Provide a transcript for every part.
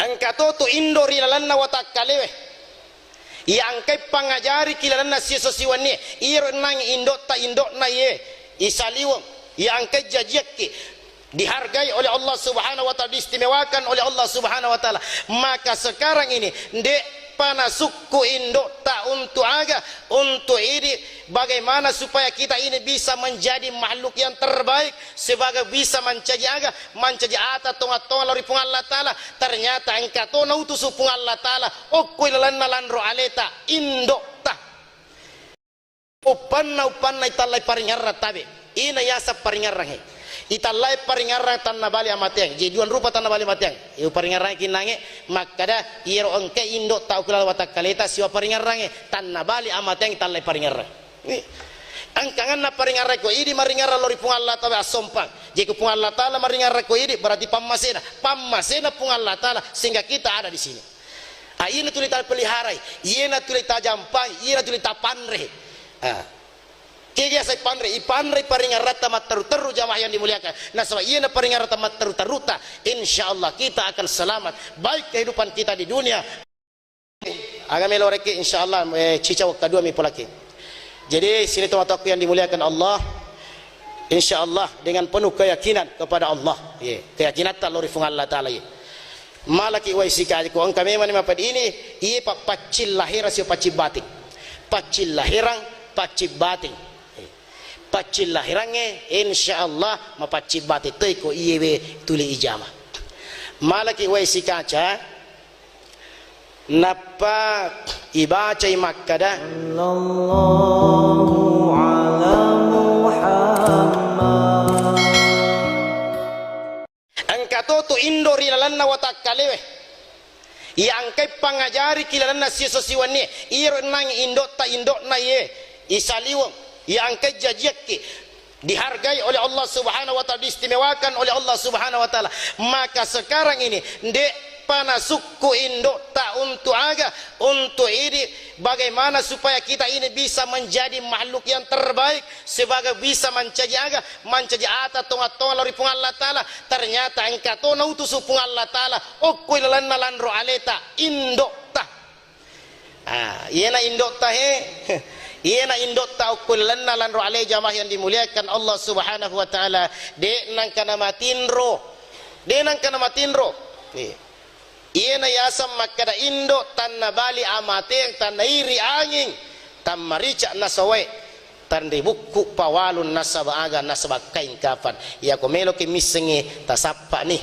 angkato tu indo rilalanna watakalewe yang kai pangajari kilalanna siso siwanni iro nang indok ta indok na ye isaliwang yang kai jajaki dihargai oleh Allah Subhanahu wa taala, diistimewakan oleh Allah Subhanahu wa taala. Maka sekarang ini dek panasukku indok tak untuk aga untuk ini bagaimana supaya kita ini bisa menjadi makhluk yang terbaik sebagai bisa mencaji ata tonga lori pung Allah taala. Ternyata engkau na utus pung Allah taala okui lan ro aleta indok ta upanna italai paringarra tabe ina yasa paringarra he italai paringarra tanna bali amateng jeduan rupa tanna bali mateng iu paringarra kinange makada iro engke indok ta ukula watakaleta siwa paringarra tanna bali amateng italai paringarra ni angkangan na paringarra ko idi maringarra lori pung Allah taala asompang jeku pung Allah taala maringarra ko idi berarti pammasena pung Allah taala sehingga kita ada di sini. Ina tulita peliharai, ina tulita jampai, ina tulita panre. Kaya saya panre paringarata teru jamaah yang dimuliakan. Nah sebab ina paringarata teruta, insyaallah kita akan selamat baik kehidupan kita di dunia. Agak meloreki insyaallah cica waktu dua mi polaki. Jadi sini teman-teman yang dimuliakan Allah, insyaallah dengan penuh keyakinan kepada Allah. Keyakinan tak lori fung Allah taala ye. Malaki wai sikali ko ang kami man mapad ini iye pacil lahira si pacil bating. Pacil lahirang pacil bating. Pacil lahirange insyaallah mapacil bating tei ko iye we tuli ijama. Malaki wai sikaca napa ibaca makkada sallallahu ala Muhammad angkato tu indo rilalanna watakalewe yang kai pangajari kilalanna siso siwanni iro nang indok ta indok na ye isaliwang yang kai jajaki dihargai oleh Allah Subhanahu wa taala, diistimewakan oleh Allah Subhanahu wa taala. Maka sekarang ini dek panasukku indok tak untuk aga untuk ini bagaimana supaya kita ini bisa menjadi makhluk yang terbaik sebagai bisa mencaji ata tonga lori pung Allah taala. Ternyata engkau na utus pung Allah taala okui lan ro aleta indok ta iena indok ta he iena indok ta okui lan ro ale jamaah yang dimuliakan Allah Subhanahu wa taala. De nang kana matinro iena yasam makada indo tanna bali amate tanna iri angin tam marica nasawe tande buku pawalun nasaba aga nasaba kain kafan ya komelo ke misengi tasappa ni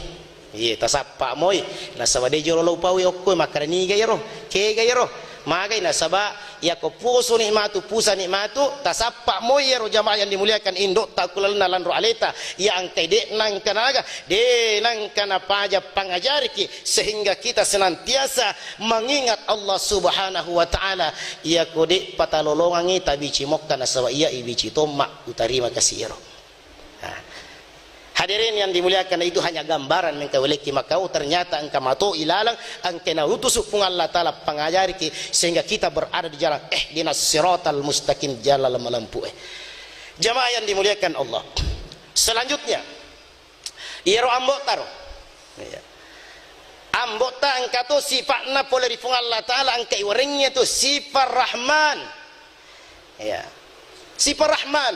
tasappa moy nasaba de jolo lo pawi okko makada ni gayro ke gayro magai nasaba ya ko puso nikmatu pusa nikmatu tasappa moy ro jamaah yang dimuliakan indok takulal nalan ro aleta yang tede nang kanaga de nang kana paja pangajariki sehingga kita senantiasa mengingat Allah Subhanahu wa taala ya ko de patalolongangi tabici mokka nasaba iya ibici tomma utarima kasiro. Hadirin yang dimuliakan, itu hanya gambaran mengkawaliki makau ternyata engkau mato ilalang angkena utus pung Allah taala pangajari sehingga kita berada di jalan dinas siratal mustaqim jalan melempu. Jamaah yang dimuliakan Allah. Selanjutnya iro ambotaro. Ambota engkau sifatna pola di pung Allah taala angkai waringnya tu sifat Rahman. Ya. Sifat Rahman.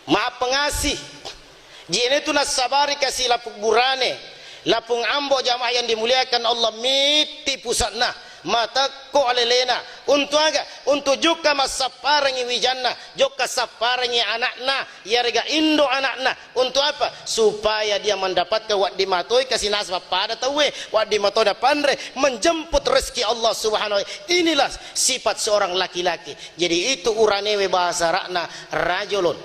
Maha pengasih. Jine tu nasabari kasih lapuk burane lapung ambo jamaah yang dimuliakan Allah miti pusatna mata ko alelena untuk aga untuk juga masaparangi wijanna joka saparangi anakna yarga indo anakna untuk apa supaya dia mendapatkan wak dimatoi kasih nasab pada tawe wak dimatoi pandre menjemput rezeki Allah Subhanahu wa taala. Inilah sifat seorang laki-laki. Jadi itu uranewe bahasa rakna rajulun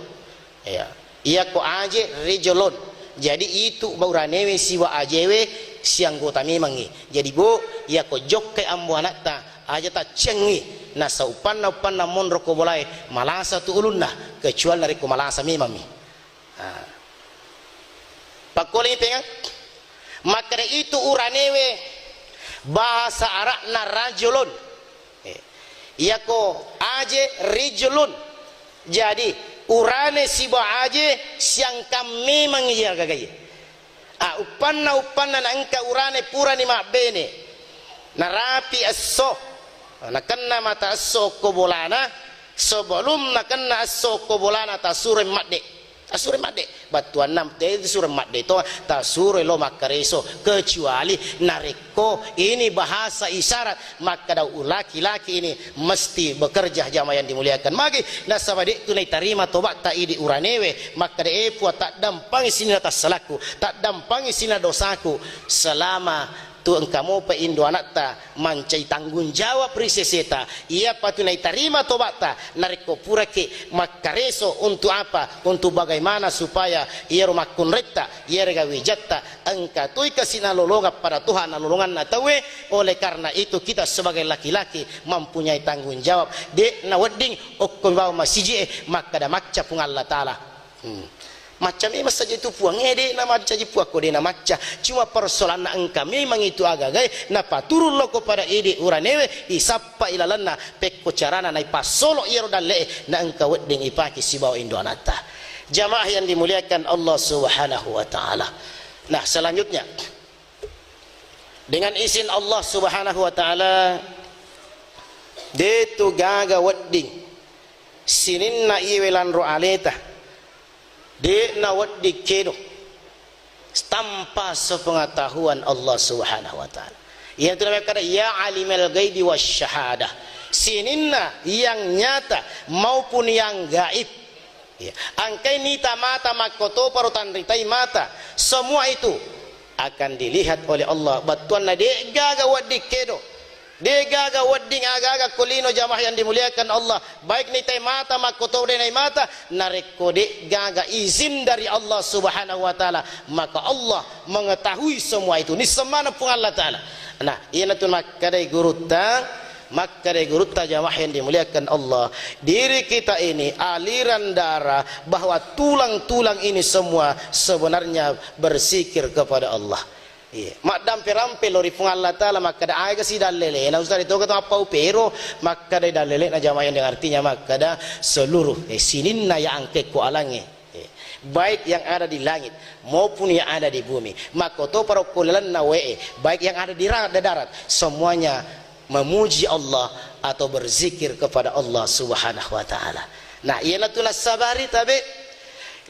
ya iya ko aje rejolon. Jadi itu bauranewe siwa ajewe siang gota memangi. Jadi bo iya ko jokke ambo anakta aja tak cengi nasa upanna monro ko bolai malasa tu ulunna kecuali dari ko malasa memami. Pakoli pengang maka itu uranewe bahasa Arabna rajulun. Iya ko aje rejolon. Jadi urane siba aje siang kami mengiya gagaya upanna na engka urane pura ni mak bene na rapi asso na kanna mata asso ko bolana sebelum na kanna asso ko bolana ta sure madde batuan nam te sure madde to ta sure lo makareso kecuali nareko ini bahasa isyarat maka da laki-laki ini mesti bekerja jamaah yang dimuliakan magi nasabadi tunai tarima tobat ta idi uranewe maka de epua tak dampangi sini atas salaku tak dampangi sini dosaku selama tu engkau pe indo anak ta mancai tanggung jawab riseseta ia patunai tarima tobat ta nariko pura ke makareso untuk apa untuk bagaimana supaya ia rumah kunretta ia rega wijatta engkau tu kasih lolongan pada Tuhan lolongan na tawe oleh karena itu kita sebagai laki-laki mempunyai tanggung jawab de na wedding okon bawa masjid maka da macca pun Allah taala macam ini saja itu puang ede nama caji puak kode nama macam cuma persoalan engkau memang itu agagai napa turun lo kepada ede uranewe isapa ilalana pekko carana nai pasolo iro dalle na engkau wedding ipaki si bawa indo anata jamaah yang dimuliakan Allah Subhanahu wa taala. Nah selanjutnya dengan izin Allah Subhanahu wa taala de tu gaga wedding sininna iwelan ro aleta de na waddi kedo tanpa sepengetahuan Allah Subhanahu wa taala. Yang namanya kata ya alimul ghaibi wasyahadah. Sininna yang nyata maupun yang gaib. Ya. Angkai nita mata makoto parutan ritai mata semua itu akan dilihat oleh Allah. Batuan na de gaga waddi kedo. Degaga wedding aga-aga kulino jamaah yang dimuliakan Allah baik ni tay mata makoto de nay mata nareko de gaga izin dari Allah Subhanahu wa taala maka Allah mengetahui semua itu ni semana pun Allah taala. Nah ini tu makadai gurutta jamaah yang dimuliakan Allah diri kita ini aliran darah bahwa tulang-tulang ini semua sebenarnya berzikir kepada Allah. Iya, mak dampe rampe lori pun Allah taala maka da aga si dalele na ustaz itu kata apa upero maka da dalele na jamaah yang artinya maka da seluruh sininna yang angke ko alange baik yang ada di langit maupun yang ada di bumi maka to para kulan nawe baik yang ada di darat semuanya memuji Allah atau berzikir kepada Allah Subhanahu wa taala. Nah ialah tunas sabari tabe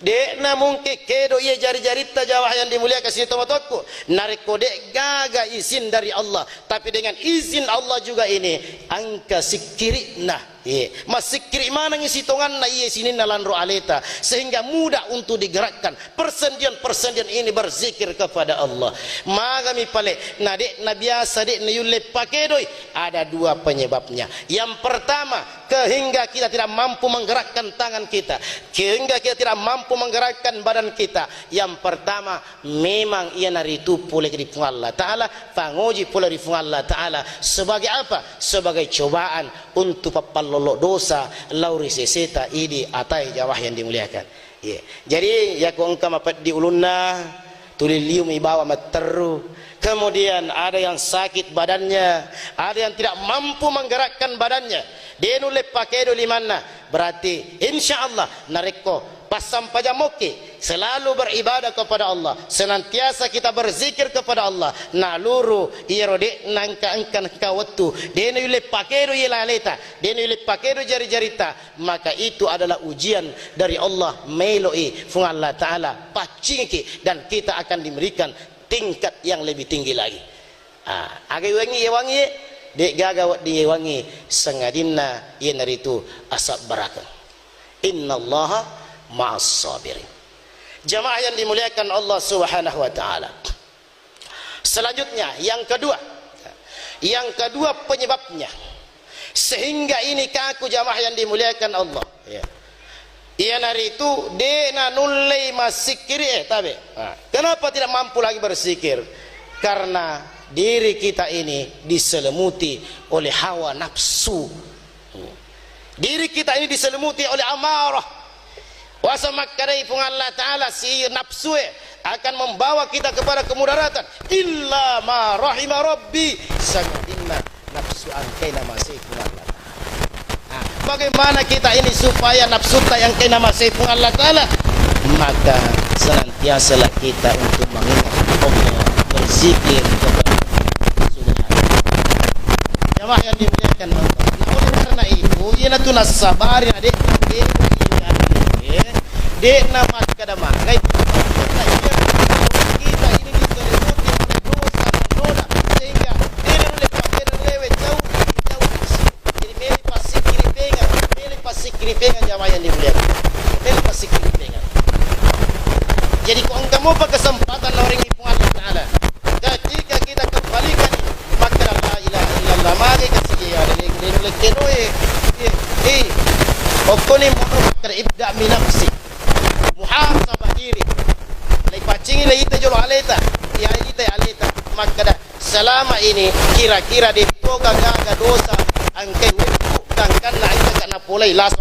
de na mungkin kedo ia jari-jari tajawah yang dimuliakan sini tomatotku nariko de gaga izin dari Allah tapi dengan izin Allah juga ini angka sikiri nah masih kiri mana ngisi tongan na iya sini nalan ro aleta sehingga mudah untuk digerakkan persendian ini berzikir kepada Allah magami pale na de na biasa de na yulle pakedoi ada dua penyebabnya yang pertama kehingga kita tidak mampu menggerakkan tangan kita kehingga kita tidak mampu menggerakkan badan kita yang pertama memang ia naritu pule di Allah taala pangoji pule di Allah taala sebagai apa sebagai cobaan untuk papallolo dosa lauri seseta idi atai jawah yang dimuliakan. Jadi ya ko engka mapat di ulunna tulilium ibawa materu kemudian ada yang sakit badannya ada yang tidak mampu menggerakkan badannya dia nule pakai di mana berarti insyaallah nareko pasam pajamoke selalu beribadah kepada Allah senantiasa kita berzikir kepada Allah naluru irode nangka kawatu dene yule pakedo yelaleta dene yule pakedo jari-jarita maka itu adalah ujian dari Allah meloi fung Allah taala pacingki dan kita akan diberikan tingkat yang lebih tinggi lagi agai wangi dek gaga di wangi sengadinna yenaritu asab barakan innallaha ma'as sabirin. Jamaah yang dimuliakan Allah Subhanahu wa taala. Selanjutnya yang kedua penyebabnya sehingga ini kaku jamaah yang dimuliakan Allah ia nari itu dena nullai masikir tabe kenapa tidak mampu lagi berzikir karena diri kita ini diselimuti oleh hawa nafsu diri kita ini diselimuti oleh amarah wasamakkadai pun Allah taala si nafsu akan membawa kita kepada kemudaratan illa ma rahima rabbi sanadinna nafsu angkaina masih pun Allah taala. Bagaimana kita ini supaya nafsu ta yang kaina masih pun Allah taala maka senantiasalah kita untuk mengingat zikir kepada Subhanahu. Jamaah yang dimuliakan Allah. Nah, oleh karena itu, ina tu nasabari adik ini dek nama kadama. Kita ini diselimuti oleh dosa dan noda sehingga dia lewe jauh. Jadi meli pasik kiri pengan jamaah yang dimuliakan. Meli pasik kiri pengan. Jadi kau enggak mau kesempatan orang ipung Allah Ta'ala. Ketika kita kembalikan maka la ilaha illallah mari kasih ya ada lekenoe okoni mono makar ibda min nafsi muhasabah diri lai pacingi lai ita jolo aleta ya ita aleta maka selama ini kira-kira di toga gaga dosa angkai weku kangkan na ita kana polai laso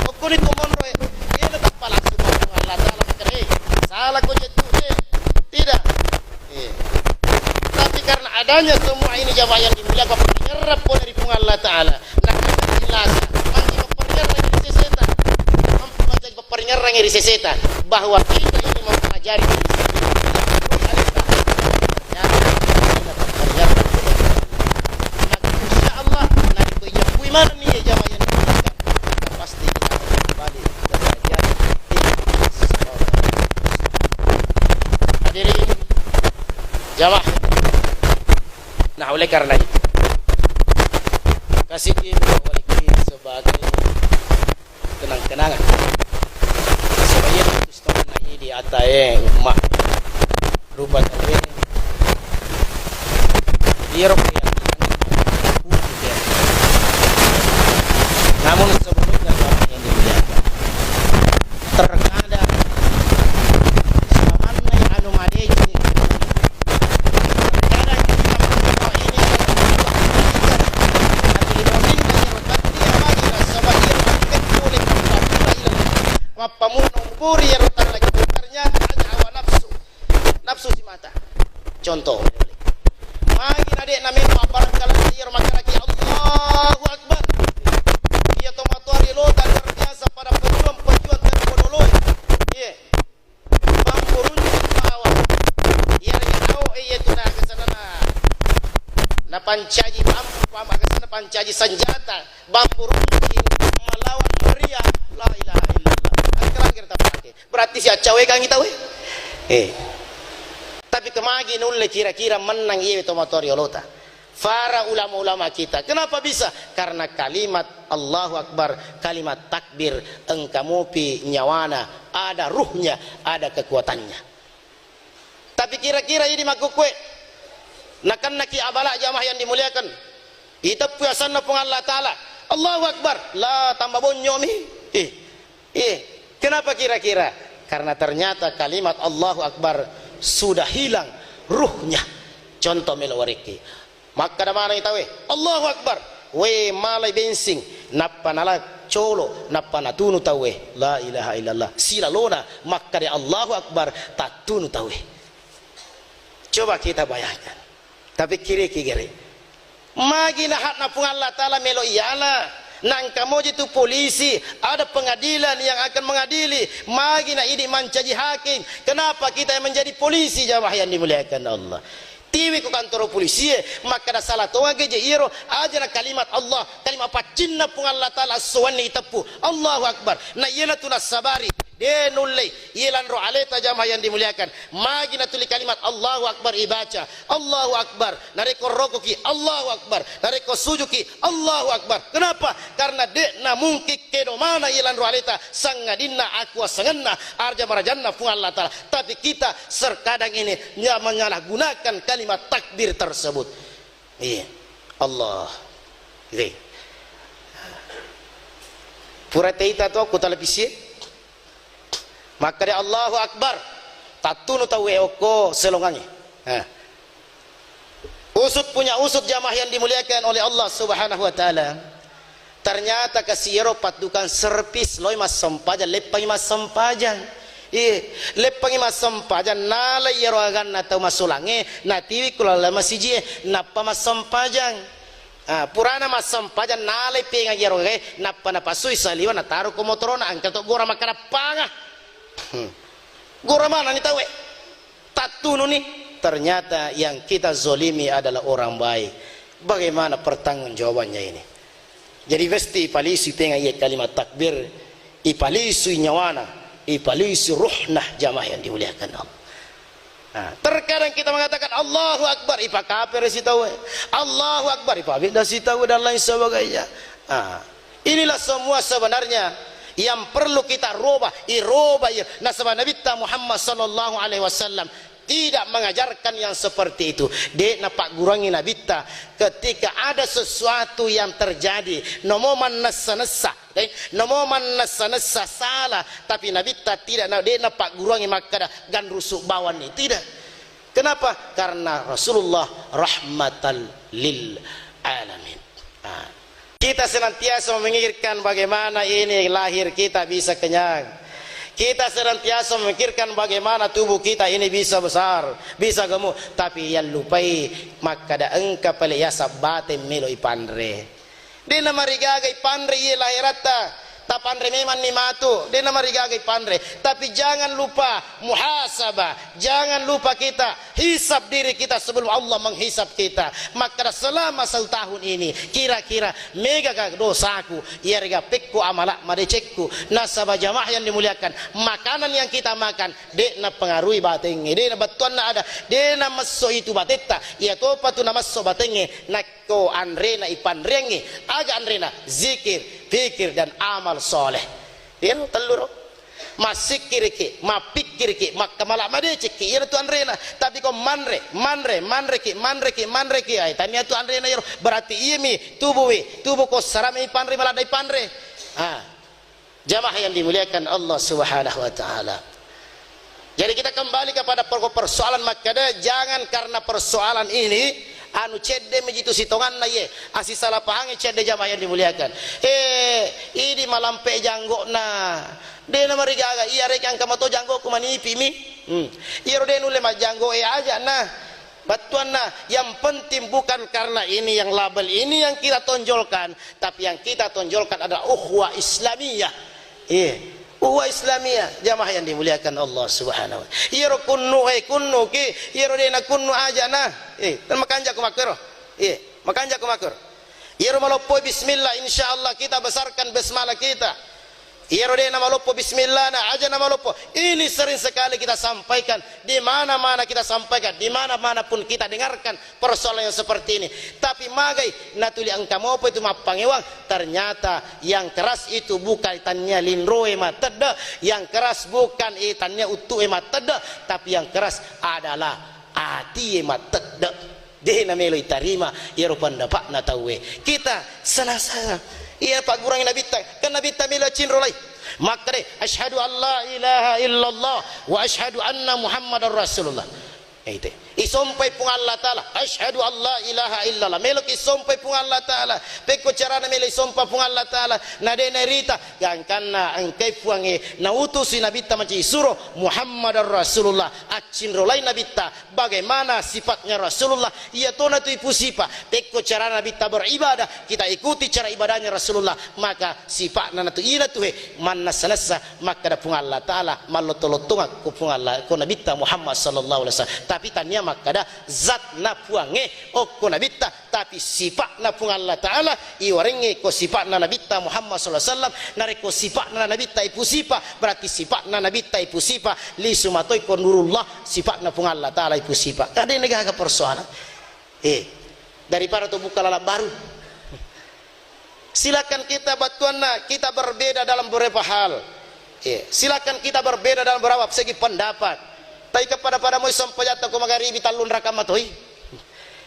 okoni to mono ya tetap pala subhanahu Allah Ta'ala makar salah ko jetu tidak tapi karena adanya semua ini jamaah yang dimuliakan penyerap pun dari Allah Ta'ala nak jelas bagi penyerang di seseta mampu penyerang di seseta bahwa kita ini mempelajari insyaallah nanti ku iman ni jamaah yang dimuliakan pasti kita akan kembali belajar hadirin jamaah. Nah oleh karena itu kasih walikin sebagai kenang-kenangan supaya istimewa ini di atas umat rupa tawe dia rupiah namun sebelumnya yang dimuliakan terkadang samanai anu madeji pamunungkuri ya rutan lagi ternyata hanya hawa nafsu si mata contoh magi nade na memang barangkali dia makaraki Allahu Akbar dia tomatuari lo dan terbiasa pada pejuang terpodoloi iya bangurun bawa dia yang tahu itu na kesana na pancaji bambu pama kesana pancaji senjata bangurun melawan Maria la ilaha berarti si cawe kang kita we tapi kemagi nulle kira-kira menang iya tomatori olota para ulama-ulama kita kenapa bisa karena kalimat Allahu Akbar kalimat takbir engkamupi nyawana ada ruhnya ada kekuatannya tapi kira-kira ini makukwe nakan naki abala jamaah yang dimuliakan kita puasanna pun Allah Ta'ala Allahu Akbar la tambah bonyomi kenapa kira-kira? Karena ternyata kalimat Allahu Akbar sudah hilang ruhnya. Contoh melawariki. Maka mana kita we? Allahu Akbar. We malai bensing. Napa nala colo. Napa natunu tawe. La ilaha illallah. Sila lona. Maka di Allahu Akbar tatunu tawe. Coba kita bayangkan. Tapi kiri-kiri. Magi nahat napung Allah Ta'ala melo iyala. Nang kamu itu polisi, ada pengadilan yang akan mengadili. Magi na ini mencaji hakim. Kenapa kita yang menjadi polisi jamaah yang dimuliakan Allah? Tiwi ku kantor polisi, maka ada salah toa geje iro aja na kalimat Allah, kalimat pacinna pun Allah Ta'ala suwani itapu. Allahu Akbar. Na yena tu nasabari. De nulle yelan ro aleta jamaah yang dimuliakan magi na tuli kalimat Allahu Akbar ibaca Allahu Akbar nareko rokoki Allahu Akbar nareko sujuki Allahu Akbar kenapa karena de na mungkin kedo mana yelan ro aleta sangadinna aku sanganna arja marajanna fu Allah Ta'ala tapi kita terkadang ini menyalahgunakan kalimat takbir tersebut iya Allah ini pura teita tu aku televisi maka dia Allahu Akbar tatunu tahu eko selongannya usut punya usut jamaah yang dimuliakan oleh Allah Subhanahu wa Ta'ala ternyata kasiro patukan serpis loy mas sempajan lepang mas sempajan lepang mas sempajan nala yero agan natau masulange natiwi kulala masiji napa mas sempajan purana mas sempajan nala penga yero ge napa napasui saliwa nataru ko motorona angkat gora makana pangah gora mana ni tawe tak tunu nih, ternyata yang kita zolimi adalah orang baik. Bagaimana pertanggungjawabannya ini? Jadi pasti ipalisu pengen ayat kalimat takbir, ipalisu nyawana, ipalisu ruhnah jamaah yang dimuliakan Allah. Nah, terkadang kita mengatakan Allahu Akbar, ipa kafir si tahu, Allahu Akbar, ipa beda si tahu dan lain sebagainya. Nah, inilah semua sebenarnya yang perlu kita robah, nah sebab Nabi Muhammad sallallahu alaihi wasallam tidak mengajarkan yang seperti itu. Dia nampak gurangi Nabi ketika ada sesuatu yang terjadi, nomoman nasa salah, tapi Nabi tidak, dia nampak gurangi maka gan rusuk bawan ini tidak. Kenapa? Karena Rasulullah rahmatan lil alamin. Kita senantiasa memikirkan bagaimana ini lahir kita bisa kenyang. Kita senantiasa memikirkan bagaimana tubuh kita ini bisa besar, bisa gemuk. Tapi yang lupai maka da engka pale ya sabate melo ipandre. Dia nama rigaga ipandre ye lahirata. Ta pandre memang ni matu. Dia nama rigaga ipandre. Tapi jangan lupa muhasabah. Jangan lupa kita hisab diri kita sebelum Allah menghisab kita. Maka selama 1 tahun ini kira-kira mega dosaku, ya rega pekku amalak madecekku. Nasabah jamaah yang dimuliakan, makanan yang kita makan dek na pengaruhi batenge, dek na batuan na ada, dek na maso itu bateta, ya topa tu na maso batenge, nakko andrena ipandrengi, aga andrena zikir, fikir dan amal soleh. Dia telur masikir ki, mapikir ki, makamala madecek ki, ya tu andrena. Tapi kau manre ki, ay tanya tu andrena ya berarti imi tubuh kau sarami ipandre malah dai pandre. Jamaah yang dimuliakan Allah Subhanahu wa taala. Jadi kita kembali kepada persoalan makada, jangan karena persoalan ini anu cedde mejitu sitongan na ye asi salah pahangi cedde jamaah yang dimuliakan. Ini malampe janggo na de na marigaga iya rek ang kamato janggo kumanipi mi. Iya de nule ma janggo aja nah. Batuan nah, yang penting bukan karena ini yang label ini yang kita tonjolkan, tapi yang kita tonjolkan adalah ukhuwah Islamiyah. Ukhuwah Islamiyah, jamaah yang dimuliakan Allah Subhanahu wa taala. Iro kunnu ki, iro dena kunnu aja nah. Dan makanja kumakir. Makanja kumakir. Iro malopoi bismillah, insyaallah kita besarkan basmalah kita. Iro dena malopo bismillah na aja na malopo. Ini sering sekali kita sampaikan, di mana-mana kita sampaikan, di mana-mana pun kita dengarkan persoalan yang seperti ini. Tapi magai natuli angka mopo itu mapangewang, ternyata yang keras itu bukan itannya linroe mateda, yang keras bukan itannya utuh mateda, tapi yang keras adalah ati mateda. Dia namelo itarima, iro pendapat na tawe. Kita senasa iya pak gurangin Nabi kan Nabi mila cinrolai maka deh asyhadu an la ilaha illallah wa asyhadu anna muhammadar rasulullah itu isompai pung Allah taala asyhadu an la ilaha illallah melok isompai pung Allah taala peko carana mele isompa pung Allah taala nade nerita yang kana angkai puange na utusi Nabi maci suruh muhammadar rasulullah acinrolai Nabi bagaimana sifatnya Rasulullah, ia tona tu ipu sifat peko cara Nabi beribadah, kita ikuti cara ibadahnya Rasulullah, maka sifatna tu ina tu manna salasa maka da pung Allah taala malotolotunga ku pung Allah ku Nabi Muhammad sallallahu alaihi wasallam. Tapi tanya maka da zat na puange okko Nabi tapi sifat na pung Allah taala iwarenge ko sifat na Nabi Muhammad sallallahu alaihi wasallam nareko sifat na Nabi ipu sifat berarti sifat na Nabi ipu sifat li sumatoi ko nurullah sifat na pung Allah taala ipu sifat. Ada negara persoalan daripada tu buka lalap baru. Silakan kita batuan kita berbeda dalam beberapa hal. Silakan kita berbeda dalam beberapa segi pendapat. Tapi kepada mo sampai jatuh ko magaribi talun rakam matoi.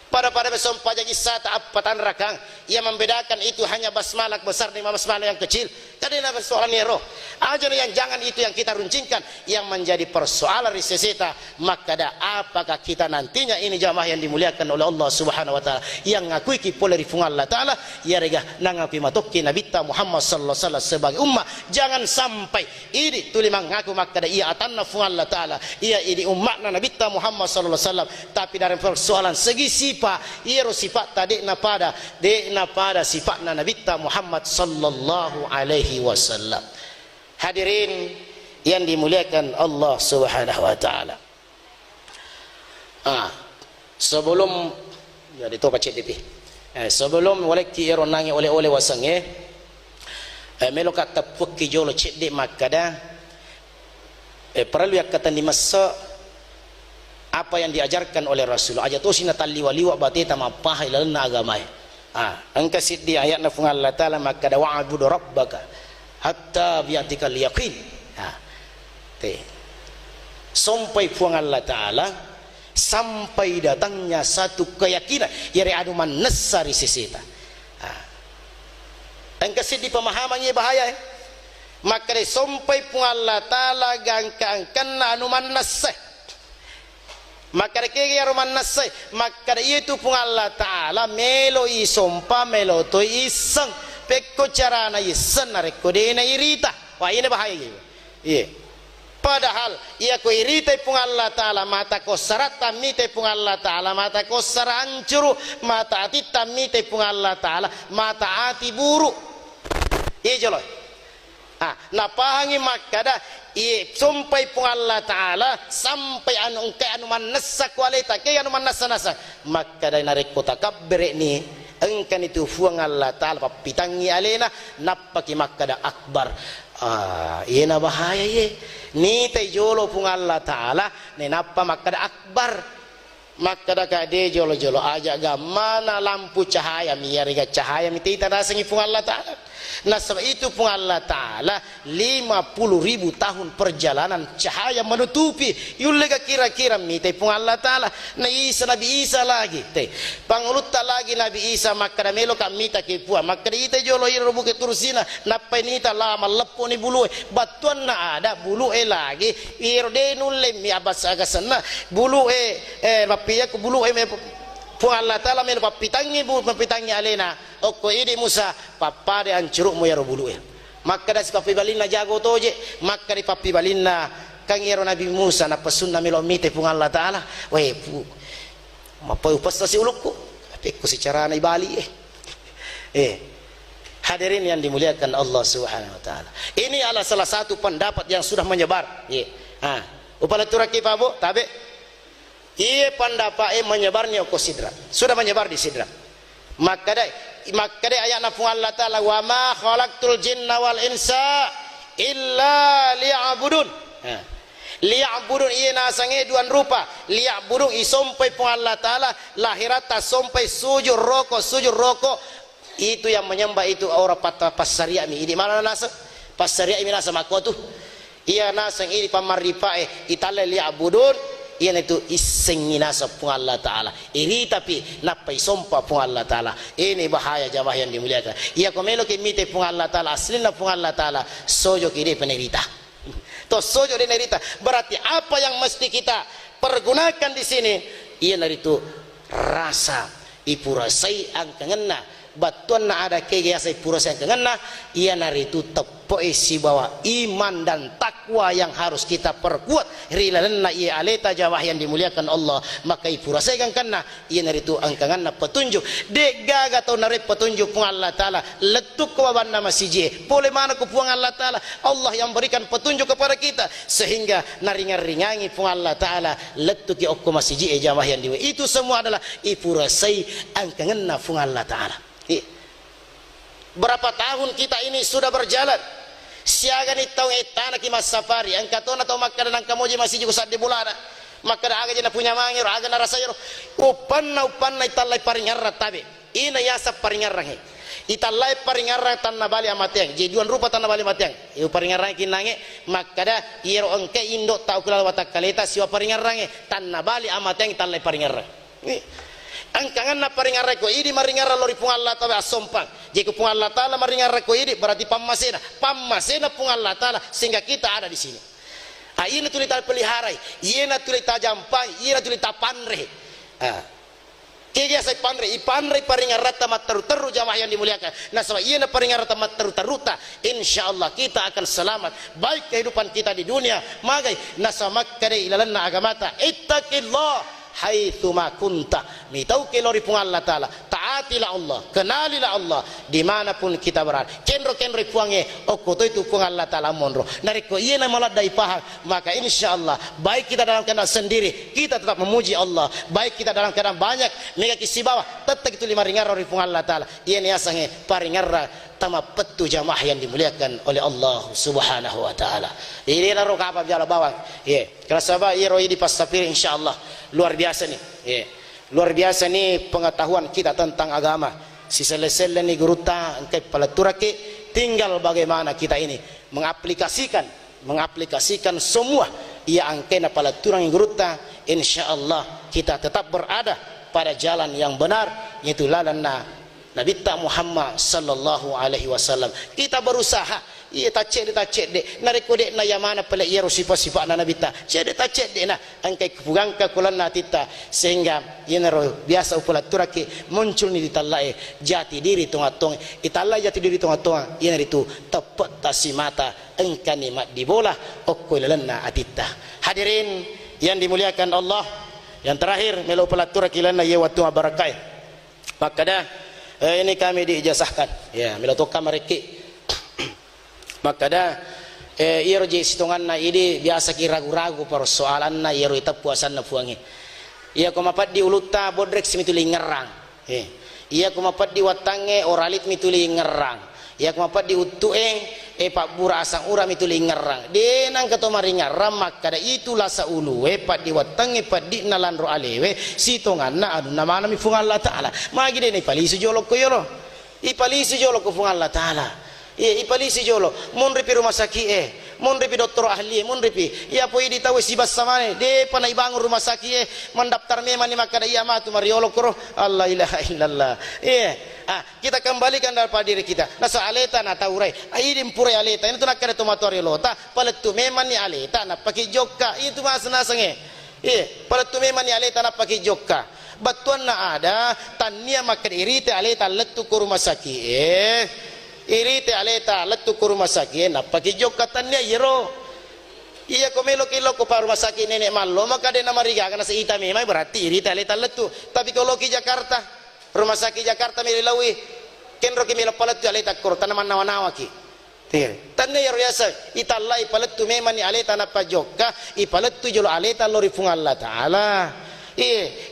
Pada besompah jadi sata apatan rakang yang membedakan itu hanya basmalah besar dengan basmalah yang kecil. Kadang persoalan nero aja yang jangan itu yang kita runcingkan yang menjadi persoalan riseseta. Maka ada apakah kita nantinya ini jamaah yang dimuliakan oleh Allah Subhanahu wa taala yang ngakui ki poleri fung Allah taala ya rega nangapi matokki Nabi Muhammad sallallahu alaihi wasallam sebagai ummah. Jangan sampai ini tuli mengaku maka ada ia atanna fung Allah taala ia ini umatna Nabi Muhammad sallallahu alaihi wasallam, tapi dari persoalan segi sifat iro sifat tadi na pada sifatna Nabi Muhammad sallallahu alaihi wasallam. Hadirin yang dimuliakan Allah Subhanahu wa taala. Sebelum ya itu pacet DP. Sebelum oleh ki ero nangi oleh wasange melo kata pukki jolo cedde makada perlu yak kata di masa apa yang diajarkan oleh Rasulullah aja tu sina taliwa bati tamapah ilalna agama. Angka siddi ayat na fungal Allah taala makada wa'budu rabbaka hatta biyatikal yaqin. Sampai fungal Allah taala sampai datangnya satu keyakinan yari anu manessari sisita. Angka siddi pemahamannya bahaya. Maka sampai fungal Allah taala gangkan anu manessah. Maka kaya roman nasay maka itu pun Allah Taala melo isompa melo to isang pekko carana isan nareko dena irita. Wah ini bahaya gitu. Iya. Padahal ia ko irita pun Allah Taala mata ko sarat tamite pun Allah Taala mata ko sarancuru mata ati tamite pun Allah Taala mata ati buru. Iya jolo. Napahangi makada sampai pun Allah Ta'ala sampai anu manasa kualita kaya anu manasa maka dari nareko takabbere ni engkan itu fuang Allah Ta'ala papitangi alena napaki makada akbar. Ina bahaya ye ni jolo pun Allah Ta'ala ni napa makada akbar makada kade jolo aja mana lampu cahaya miariga cahaya miti tadasangi pun Allah Ta'ala. Nah sebab itu pun Allah Ta'ala 50.000 tahun perjalanan cahaya menutupi yulega kira-kira mite pun Allah Ta'ala na Nabi Isa lagi pangulutta lagi Nabi Isa maka melo kamita ke puan maka ite jolo iro buke turusina napa nita lama lepo ni bulu batuan na ada bulu lagi iro de nulle mi abas agasana bulu mapia ku bulu pun Allah Ta'ala melo papitangi alena oko ini Musa papa de ancuruk mo yaro bulu maka das papi balinna jago toje maka di papi balinna kang yaro Nabi Musa na pasunna melo mite pun Allah Ta'ala we pu mapo upastasi ulukku tapi ku secara na bali hadirin yang dimuliakan Allah Subhanahu wa taala ini adalah salah satu pendapat yang sudah menyebar upala turaki pabo tabe iya pendapat menyebarnya ke sidra sudah menyebar di sidra maka ayat nafung Allah Ta'ala wa ma khalaqtul jinna wal insa illa liya'budun liya'budun iya nasange duan rupa liya'budun isompai pun Allah Ta'ala lahirata sompai sujud roko itu yang menyembah itu aura pasariya mi ini mana nasa pasariya mi nasa makotu iya nasang ini pamaripae itale liya'budun iyan itu isengina sa pun Allah Ta'ala iri tapi napai sompa pun Allah Ta'ala ini bahaya jamaah yang dimuliakan iya komelo ke mite pun Allah Ta'ala aslina pun Allah Ta'ala sojo kiri penerita to sojo penerita berarti apa yang mesti kita pergunakan di sini iya itu rasa ipurasai ang kangena batuan na ada kegayasai purasai ang kangena iya itu tepo isi bahwa iman dan takwa yang harus kita perkuat rilalana iya aleta jawah yang dimuliakan Allah maka ipurasai kang kana iya itu angkangan na petunjuk de gaga tau nare petunjuk pun Allah Ta'ala letuk kewaban nama siji boleh mana ku puang Allah Ta'ala Allah yang berikan petunjuk kepada kita sehingga naringan-ringangi pun Allah Ta'ala letuk ya okko masiji jawah yang diwe itu semua adalah ipurasai angkangan na pun Allah Ta'ala. Berapa tahun kita ini sudah berjalan siaga ni tau etana ki mas safari angkatona tau makka dan kamoji masih juga sad di bulana makka aga jena punya mangir aga na rasayro upanna itallai paringarra tabe ina yasa paringarra he itallai paringarra tanna bali amateng jeduan rupa tanna bali mateng iu paringarra kinange makka da yero engke indo tau kula watakaleta siwa paringarra tanna bali amateng itallai paringarra angkangan na paringarra ko idi maringarra lori pung Allah Ta'ala asompang jika pung Allah Ta'ala maringarra ko idi berarti pammasena pung Allah Ta'ala sehingga kita ada di sini ini tulita pelihara iya tulita jampang iya tulita panre kaya saya panre paringarra tamat teru jamaah yang dimuliakan nah sebab iya paringarra tamat teruta insyaallah kita akan selamat baik kehidupan kita di dunia magai nasamak kare ilalanna agamata ittaqillah haitsu ma kunta mi tau ke lori pung Allah Ta'ala taat taatilah Allah, kenalilah Allah dimanapun kita berada. Kendro puange okko itu puang Allah Ta'ala monro nariko iya na malat dai paham, maka insyaallah baik kita dalam keadaan sendiri kita tetap memuji Allah, baik kita dalam keadaan banyak mega kisi bawah tetap itu lima ringar dari puang Allah Ta'ala. Iya ni asange paringarra tama petu jamaah yang dimuliakan oleh Allah Subhanahu wa Ta'ala. Ini naro kapal jala bawang. Ye, kalau sahabat iro di pasapir insyaallah luar biasa nih. Ye. Luar biasa nih pengetahuan kita tentang agama. Si selesai nih guruta engkai palaturake tinggal bagaimana kita ini mengaplikasikan semua ia angkena palaturang yang guruta, insyaallah kita tetap berada pada jalan yang benar, yaitu lalanna Nabi Muhammad sallallahu alaihi wasallam. Kita berusaha iya tacek de nariko de na yamana pala iya sifat-sifat na Nabi ta cede tacek de na angkai kepugangka kulan na tita sehingga iya naro biasa upala turake muncul ni ditallai jati diri tongatong itallai jati diri tongatong iya naritu tepat tasimata engkani mat dibola okko lalanna atita. Hadirin yang dimuliakan Allah, yang terakhir melo upala turake lana iya watu barakai maka dah ini kami diijazahkan ya melo toka mereka maka dah iro je sitongan na ini biasa ki ragu-ragu persoalan na iro ita puasan na puangi iya ko mapat di uluta bodrek simituli ngerang iya ko mapat di watange oralit mituli ngerang iya ko mapat di utueng pak bura asang ura mituli ngerang denang katomari ngarang maka dah itulah saulu pak di watange pak di nalandro alewe sitongan na adu nama nami fungan Allah Ta'ala magi de ni palisi jolok ko yoro ipalisi jolok ko fungan Allah Ta'ala. Iya, ipalisi jolo, mun ripi rumah sakit mun ripi dokter ahli, mun ripi, iya poi di tahu si basamane, de panai bangun rumah sakit mendaftar memang ni maka iya matu mariolo koro, Allah ilaha illallah. Iya, kita kembalikan daripada diri kita. Nasa aleta na taurai, aidim purai aleta, ini tu nak kena tomatori lota, paletu memang ni aleta na pakai jokka, itu mas nasange. Iya, paletu memang ni aleta na pakai jokka. Batuan na ada, tania makan irite aleta letu ke rumah sakit. Irite aleta letu ke rumah sakit na pagi jok katanya yero iya ko melo kilo ko pa rumah sakit nenek malo maka de nama riga kana seita memang berarti irite aleta letu tapi kalau ki Jakarta rumah sakit Jakarta melilawi kenro ki melo paletu aleta kor tanaman nawa-nawa ki tanya yero yasa itallai paletu memang ni aleta na pajokka ipaletu jolo aleta lori funga Allah Ta'ala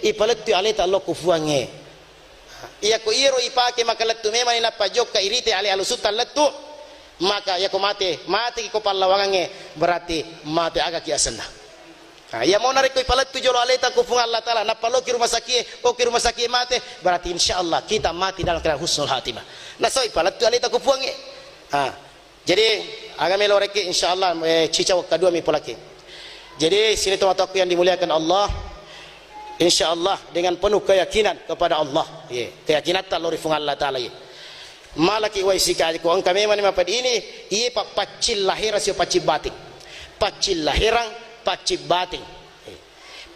ipaletu aleta lo kufuange iya ko iro ipake maka letu memang ina pajok ka irite ale alusutan letu maka ya ko mate ko palawangange berarti mate aga ki asana ya mau narik ko ipaletu jolo aleta ku funga Allah Ta'ala napalo ki rumah sakit ko ki rumah sakit mate berarti insyaallah kita mati dalam keadaan husnul khatimah na so ipaletu aleta ku fuange jadi aga melo reke insyaallah cicau kedua mi polake jadi sini teman-temanku yang dimuliakan Allah, insyaallah dengan penuh keyakinan kepada Allah, keyakinan tak lori fungal Allah Ta'ala malaki waisika ko ang kami man mapad ini iye pacil lahir asio pacil bating pacil lahirang pacil bating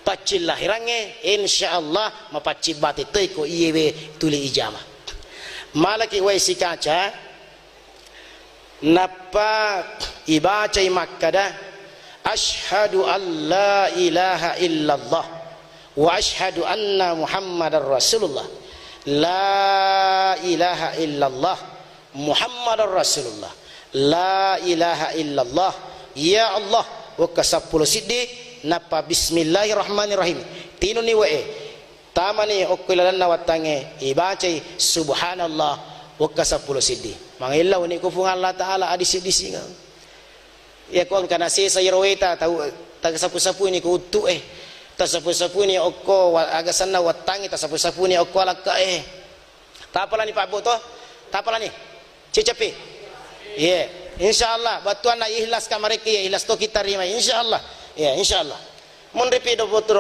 pacil lahirange insyaallah mapacil bating tei ko iye we tuli ijama malaki waisika cha napa ibaca makkada asyhadu an la ilaha illallah wa asyhadu anna Muhammadar Rasulullah. La ilaha illallah Muhammadar Rasulullah. La ilaha illallah ya Allah wa kasapul siddi napa bismillahirrahmanirrahim tinu ni wae tamani okulalanna watange ibacai subhanallah wa kasapul siddi mangilaw ni ko funga Allah Ta'ala adisi-disi nga ya ko ang kanase sa iroweta tahu tagasapu-sapu ni ko utu tasapu-sapu ni okko agasan na watangi tasapu-sapu ni okko alaka tapala ni Pak Boto tapala ni cicapi insyaallah batuan na ikhlas ka mereka ikhlas to kita terima insyaallah insyaallah mun repi dokter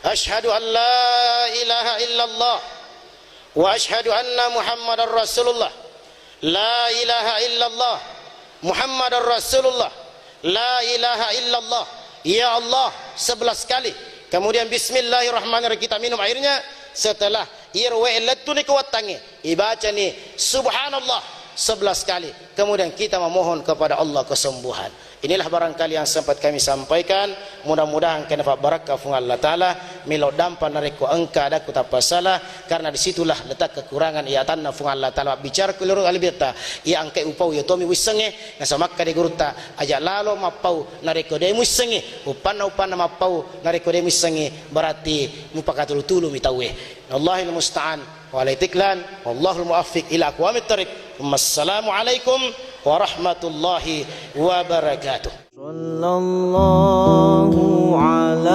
asyhadu an la ilaha illallah wa asyhadu anna Muhammadar Rasulullah. La ilaha illallah Muhammadar Rasulullah. La ilaha illallah ya Allah 11 kali, kemudian bismillahirrahmanirrahim kita minum airnya, setelah irwe letu ni kuwatangi ibaca ni subhanallah 11 kali, kemudian kita memohon kepada Allah kesembuhan. Inilah barangkali yang sempat kami sampaikan. Mudah-mudahan kena dapat barakah fung Allah Ta'ala. Milo dampan nareko engka ada ku tak pasalah. Karena disitulah letak kekurangan ia tanah fung Allah Ta'ala. Bicara keluru alibirta. Ia angkai upau ya tomi wisenge. Nasa makka de guruta. Ajak lalo mapau nareko de wisenge. Upana mapau nareko de wisenge. Berarti mupakatulu-tulu mitawe. Allahil musta'an. Walaitiklan. Wallahul muaffiq ila aqwamit tariq. Wassalamualaikum warahmatullahi wabarakatuh. Sallallahu ala